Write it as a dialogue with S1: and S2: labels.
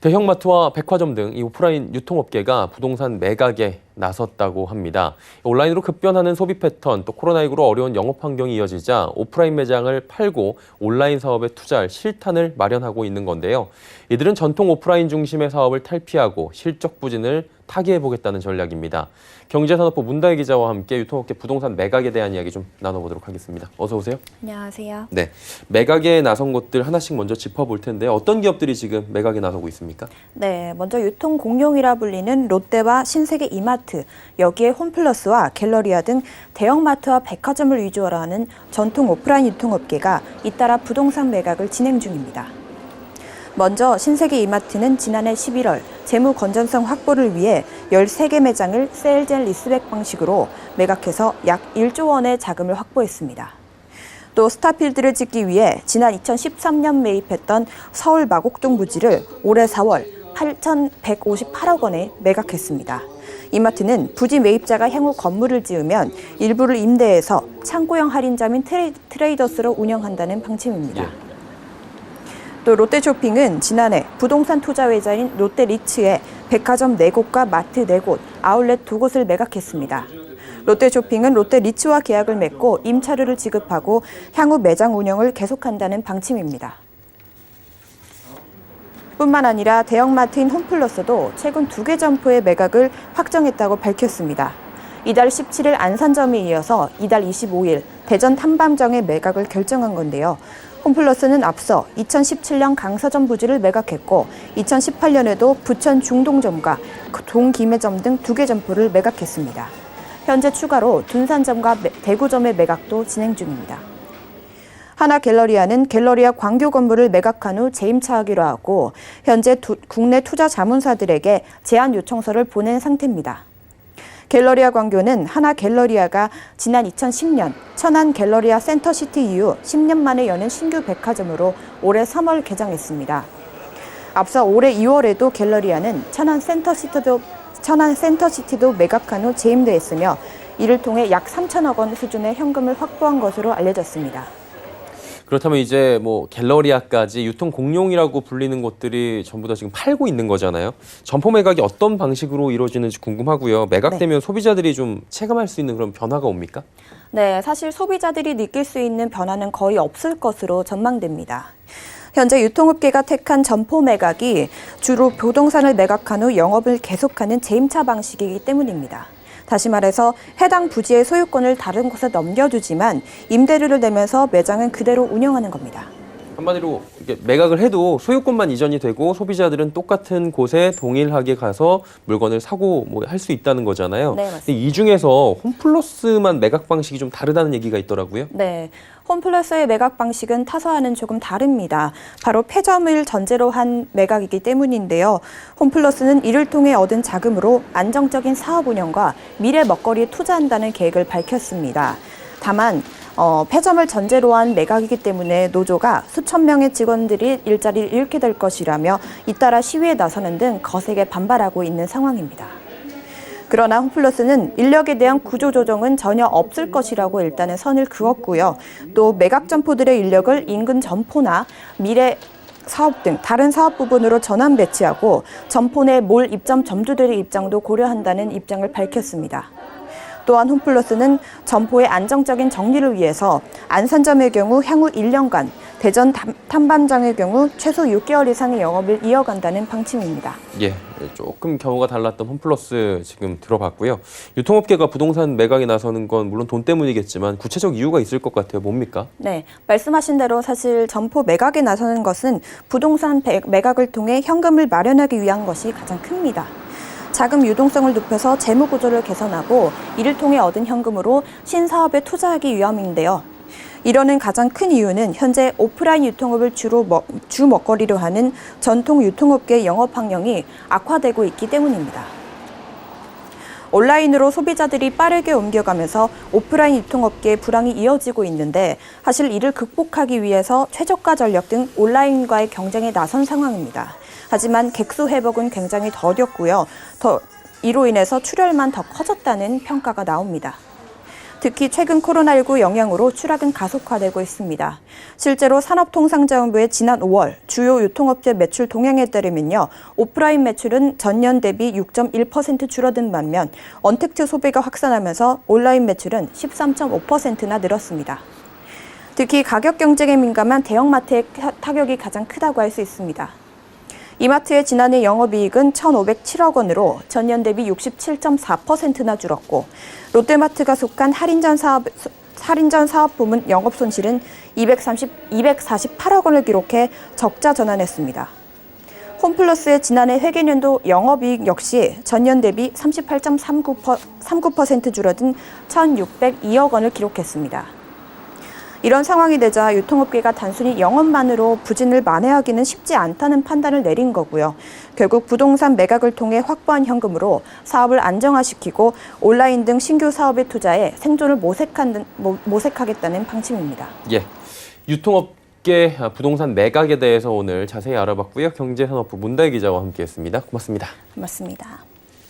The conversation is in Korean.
S1: 대형마트와 백화점 등 이 오프라인 유통업계가 부동산 매각에 나섰다고 합니다. 온라인으로 급변하는 소비 패턴, 또 코로나19로 어려운 영업 환경이 이어지자 오프라인 매장을 팔고 온라인 사업에 투자할 실탄을 마련하고 있는 건데요. 이들은 전통 오프라인 중심의 사업을 탈피하고 실적 부진을 타개해보겠다는 전략입니다. 경제산업부 문다혜 기자와 함께 유통업계 부동산 매각에 대한 이야기 좀 나눠보도록 하겠습니다. 어서 오세요.
S2: 안녕하세요.
S1: 네, 매각에 나선 곳들 하나씩 먼저 짚어볼 텐데 어떤 기업들이 지금 매각에 나서고 있습니까?
S2: 네, 먼저 유통 공룡이라 불리는 롯데와 신세계 이마트, 여기에 홈플러스와 갤러리아 등 대형마트와 백화점을 위주로 하는 전통 오프라인 유통업계가 잇따라 부동산 매각을 진행 중입니다. 먼저 신세계 이마트는 지난해 11월 재무 건전성 확보를 위해 13개 매장을 세일젠 리스백 방식으로 매각해서 약 1조 원의 자금을 확보했습니다. 또 스타필드를 짓기 위해 지난 2013년 매입했던 서울 마곡동 부지를 올해 4월 8,158억 원에 매각했습니다. 이마트는 부지 매입자가 향후 건물을 지으면 일부를 임대해서 창고형 할인점인 트레이더스로 운영한다는 방침입니다. 또 롯데쇼핑은 지난해 부동산 투자 회사인 롯데리츠에 백화점 4곳과 마트 4곳, 아울렛 2곳을 매각했습니다. 롯데쇼핑은 롯데리츠와 계약을 맺고 임차료를 지급하고 향후 매장 운영을 계속한다는 방침입니다. 뿐만 아니라 대형마트인 홈플러스도 최근 2개 점포의 매각을 확정했다고 밝혔습니다. 이달 17일 안산점에 이어서 이달 25일 대전 탐방점의 매각을 결정한 건데요. 홈플러스는 앞서 2017년 강서점 부지를 매각했고 2018년에도 부천 중동점과 동김해점 등 2개 점포를 매각했습니다. 현재 추가로 둔산점과 대구점의 매각도 진행 중입니다. 하나갤러리아는 갤러리아 광교 건물을 매각한 후 재임차하기로 하고 현재 국내 투자 자문사들에게 제안 요청서를 보낸 상태입니다. 갤러리아 광교는 하나갤러리아가 지난 2010년 천안 갤러리아 센터시티 이후 10년 만에 여는 신규 백화점으로 올해 3월 개장했습니다. 앞서 올해 2월에도 갤러리아는 천안 센터시티도 매각한 후 재임대했으며 이를 통해 약 3천억 원 수준의 현금을 확보한 것으로 알려졌습니다.
S1: 그렇다면 이제 뭐 갤러리아까지 유통 공룡이라고 불리는 곳들이 전부 다 지금 팔고 있는 거잖아요. 점포 매각이 어떤 방식으로 이루어지는지 궁금하고요. 매각되면 소비자들이 좀 체감할 수 있는 그런 변화가 옵니까?
S2: 네, 사실 소비자들이 느낄 수 있는 변화는 거의 없을 것으로 전망됩니다. 현재 유통업계가 택한 점포 매각이 주로 부동산을 매각한 후 영업을 계속하는 재임차 방식이기 때문입니다. 다시 말해서 해당 부지의 소유권을 다른 곳에 넘겨주지만 임대료를 내면서 매장은 그대로 운영하는 겁니다.
S1: 한마디로 이렇게 매각을 해도 소유권만 이전이 되고 소비자들은 똑같은 곳에 동일하게 가서 물건을 사고 뭐 할 수 있다는 거잖아요.
S2: 네, 맞습니다.
S1: 근데 이 중에서 홈플러스만 매각 방식이 좀 다르다는 얘기가 있더라고요.
S2: 네, 홈플러스의 매각 방식은 타사와는 조금 다릅니다. 바로 폐점을 전제로 한 매각이기 때문인데요. 홈플러스는 이를 통해 얻은 자금으로 안정적인 사업 운영과 미래 먹거리에 투자한다는 계획을 밝혔습니다. 다만 폐점을 전제로 한 매각이기 때문에 노조가 수천 명의 직원들이 일자리를 잃게 될 것이라며 잇따라 시위에 나서는 등 거세게 반발하고 있는 상황입니다. 그러나 홈플러스는 인력에 대한 구조조정은 전혀 없을 것이라고 일단은 선을 그었고요. 또 매각 점포들의 인력을 인근 점포나 미래 사업 등 다른 사업 부분으로 전환 배치하고 점포 내 몰 입점 점주들의 입장도 고려한다는 입장을 밝혔습니다. 또한 홈플러스는 점포의 안정적인 정리를 위해서 안산점의 경우 향후 1년간, 대전 탐방점의 경우 최소 6개월 이상의 영업을 이어간다는 방침입니다.
S1: 예, 조금 경우가 달랐던 홈플러스 지금 들어봤고요. 유통업계가 부동산 매각에 나서는 건 물론 돈 때문이겠지만 구체적 이유가 있을 것 같아요. 뭡니까?
S2: 네, 말씀하신 대로 사실 점포 매각에 나서는 것은 부동산 매각을 통해 현금을 마련하기 위한 것이 가장 큽니다. 자금 유동성을 높여서 재무 구조를 개선하고 이를 통해 얻은 현금으로 신사업에 투자하기 위함인데요. 이러는 가장 큰 이유는 현재 오프라인 유통업을 주 먹거리로 하는 전통 유통업계의 영업 환경이 악화되고 있기 때문입니다. 온라인으로 소비자들이 빠르게 옮겨가면서 오프라인 유통업계의 불황이 이어지고 있는데 사실 이를 극복하기 위해서 최저가 전략 등 온라인과의 경쟁에 나선 상황입니다. 하지만 객수 회복은 굉장히 더뎠고요. 이로 인해서 출혈만 더 커졌다는 평가가 나옵니다. 특히 최근 코로나19 영향으로 추락은 가속화되고 있습니다. 실제로 산업통상자원부의 지난 5월 주요 유통업체 매출 동향에 따르면요. 오프라인 매출은 전년 대비 6.1% 줄어든 반면 언택트 소비가 확산하면서 온라인 매출은 13.5%나 늘었습니다. 특히 가격 경쟁에 민감한 대형마트의 타격이 가장 크다고 할 수 있습니다. 이마트의 지난해 영업이익은 1,507억 원으로 전년 대비 67.4%나 줄었고 롯데마트가 속한 할인전 사업 부문 영업 손실은 248억 원을 기록해 적자 전환했습니다. 홈플러스의 지난해 회계년도 영업이익 역시 전년 대비 38.39% 줄어든 1,602억 원을 기록했습니다. 이런 상황이 되자 유통업계가 단순히 영업만으로 부진을 만회하기는 쉽지 않다는 판단을 내린 거고요. 결국 부동산 매각을 통해 확보한 현금으로 사업을 안정화시키고 온라인 등 신규 사업에 투자해 생존을 모색하겠다는 방침입니다.
S1: 예, 유통업계 부동산 매각에 대해서 오늘 자세히 알아봤고요. 경제산업부 문다혜 기자와 함께했습니다. 고맙습니다.
S2: 고맙습니다.